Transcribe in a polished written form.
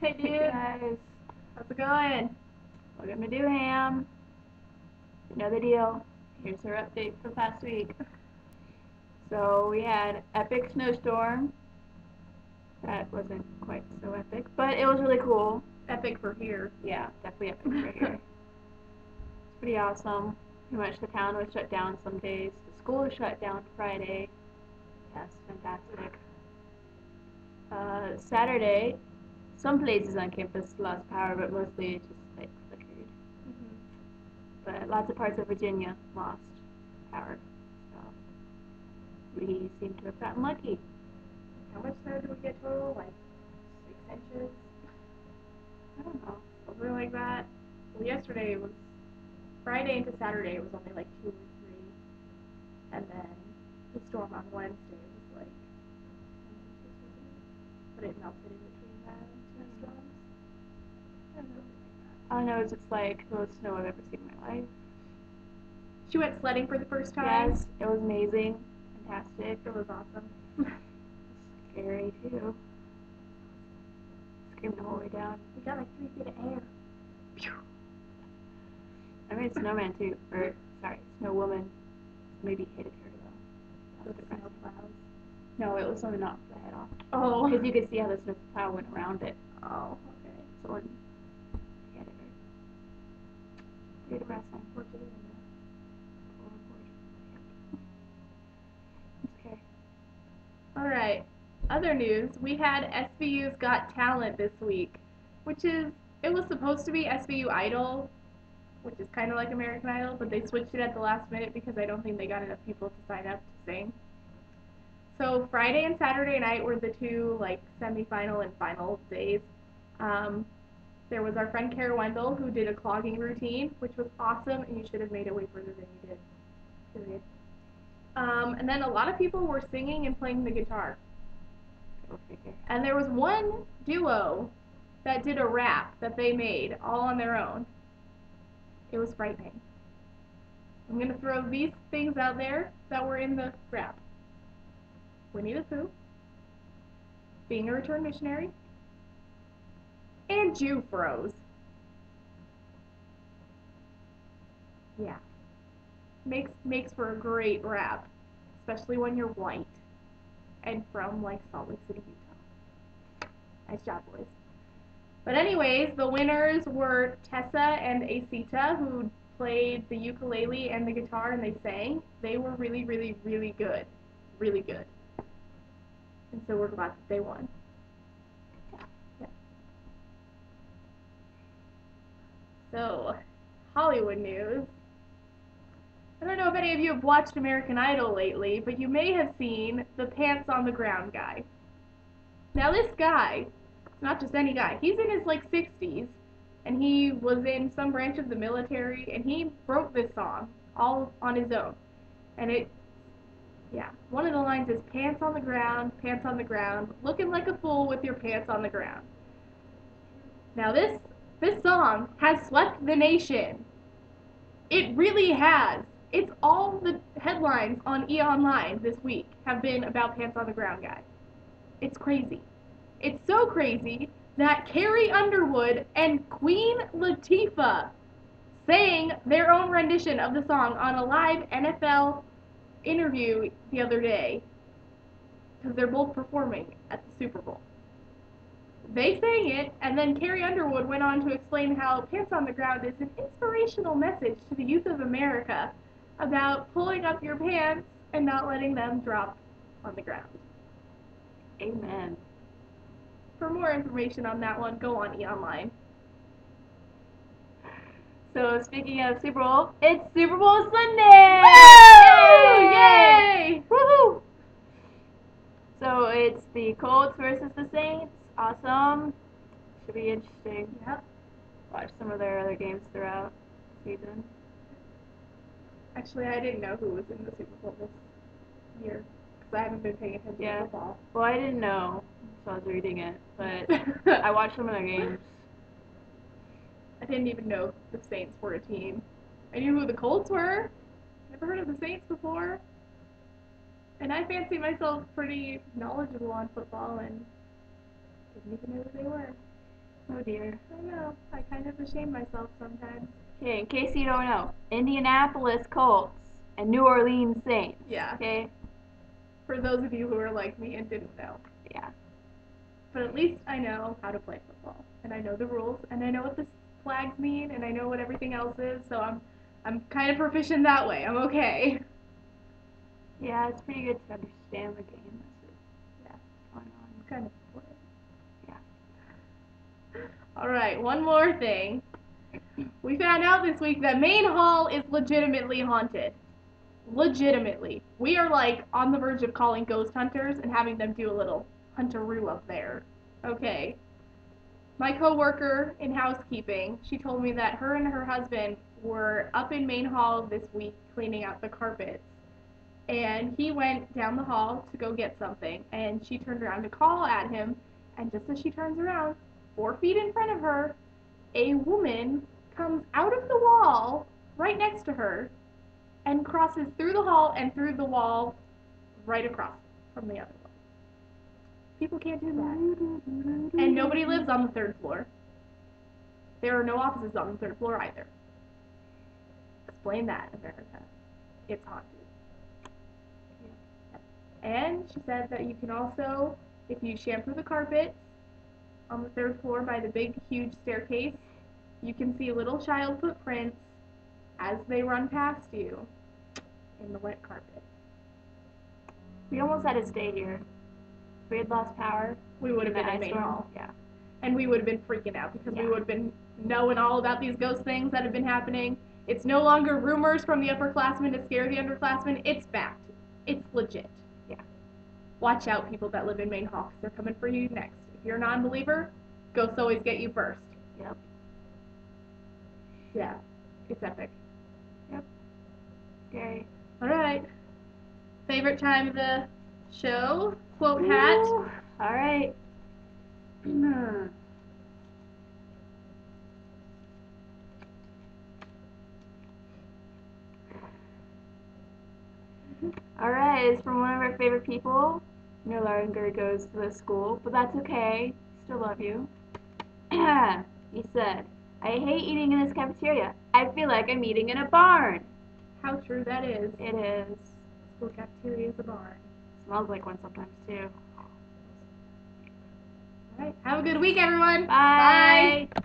Hey Hey dude, guys, how's it going? welcome to Dooham. Another deal. Here's our update for the past week. So we had epic snowstorm. That wasn't quite so epic, but it was really cool. Epic for here. Yeah, definitely epic for here. It's pretty awesome. Pretty much the town was shut down some days. The school was shut down Friday. That's fantastic. Saturday, some places on campus lost power, but mostly it just like flickered. But lots of parts of Virginia lost power. So we seem to have gotten lucky. How much snow did we get total? Like 6 inches? I don't know. Something like that. Well, yesterday was Friday into Saturday. It was only like 2 or 3, and then the storm on Wednesday was like 10 inches, but it melted in between that and 2 storms. I don't know. All I know is it's like the most snow I've ever seen in my life. She went sledding for the first time. Yes, it was amazing, fantastic. It was awesome. Scary too. Screamed the whole way down. We got like 3 feet of air. I made a snowman too, or sorry, snow woman. Maybe hated her though. With snow plows. No, it was something knocked the head off. Oh. Because you could see how the snow plow went around it. Oh, okay. So when he hated her. Pretty depressing. What you doing? Okay. All right. Other news, we had SVU's Got Talent this week, it was supposed to be SVU Idol, which is kind of like American Idol, but they switched it at the last minute because I don't think they got enough people to sign up to sing. So Friday and Saturday night were the two like semifinal and final days. There was our friend Kara Wendell who did a clogging routine, which was awesome, and you should have made it way further than you did. Period. And then a lot of people were singing and playing the guitar. Go figure. And there was one duo that did a rap that they made all on their own. It was frightening. I'm going to throw these things out there that were in the rap. Winnie the Pooh, Being a Returned Missionary, and Jew Froze. Yeah. Makes for a great rap, especially when you're white and from like Salt Lake City, Utah. Nice job, boys. But anyways, the winners were Tessa and Asita, who played the ukulele and the guitar, and they sang. They were really, really, really good. Really good. And so we're glad that they won. Yeah. So, Hollywood news. I don't know if any of you have watched American Idol lately, but you may have seen the Pants on the Ground guy. Now this guy, not just any guy, he's in his like 60s, and he was in some branch of the military, and he wrote this song all on his own. And one of the lines is pants on the ground, looking like a fool with your pants on the ground. Now this song has swept the nation. It really has. It's all the headlines on E! Online this week have been about Pants on the Ground guy. It's crazy. It's so crazy that Carrie Underwood and Queen Latifah sang their own rendition of the song on a live NFL interview the other day because they're both performing at the Super Bowl. They sang it, and then Carrie Underwood went on to explain how Pants on the Ground is an inspirational message to the youth of America about pulling up your pants and not letting them drop on the ground. Amen. For more information on that one, go on E! Online. So speaking of Super Bowl, it's Super Bowl Sunday! Woo! Yay! Woohoo! So it's the Colts versus the Saints. Awesome. Should be interesting. Yep. Watch some of their other games throughout the season. Actually, I didn't know who was in the Super Bowl this year because I haven't been paying attention to football. Well, I didn't know, so I was reading it, but I watched some of their games. I didn't even know the Saints were a team. I knew who the Colts were. Never heard of the Saints before. And I fancy myself pretty knowledgeable on football and didn't even know who they were. Oh dear. I know. I kind of ashame myself sometimes. Okay, in case you don't know, Indianapolis Colts and New Orleans Saints. Yeah. Okay? For those of you who are like me and didn't know. Yeah. But at least I know how to play football. And I know the rules. And I know what the flags mean. And I know what everything else is. So I'm kind of proficient that way. I'm okay. Yeah, it's pretty good to understand the game that's going on. It's kind of important. Yeah. All right, one more thing. We found out this week that Main Hall is legitimately haunted. Legitimately. We are like on the verge of calling ghost hunters and having them do a little hunteroo up there. Okay. My coworker in housekeeping, she told me that her and her husband were up in Main Hall this week cleaning out the carpets. And he went down the hall to go get something, and she turned around to call at him, and just as she turns around, 4 feet in front of her, a woman comes out of the wall right next to her and crosses through the hall and through the wall right across from the other wall. People can't do that. And nobody lives on the 3rd floor. There are no offices on the 3rd floor either. Explain that, America. It's haunted. And she said that you can also, if you shampoo the carpets on the 3rd floor by the big, huge staircase, you can see little child footprints as they run past you in the wet carpet. We almost had to stay here. If we had lost power, We would have in been the in ice Main storm. Hall. Yeah. And we would have been freaking out because we Yeah. would have been knowing all about these ghost things that have been happening. It's no longer rumors from the upperclassmen to scare the underclassmen. It's fact. It's legit. Yeah. Watch out, people that live in Main Hall, because they're coming for you next. If you're a non-believer, ghosts always get you first. Yep. Yeah, it's epic. Yep. Scary. All right. Favorite time of the show? Quote hat. Ooh, all right. All right, it's from one of our favorite people. No longer goes to this school, but that's okay. Still love you. He said, I hate eating in this cafeteria. I feel like I'm eating in a barn. How true that is. It is. School cafeteria is a barn. Smells like one sometimes too. All right. Have a good week, everyone. Bye. Bye.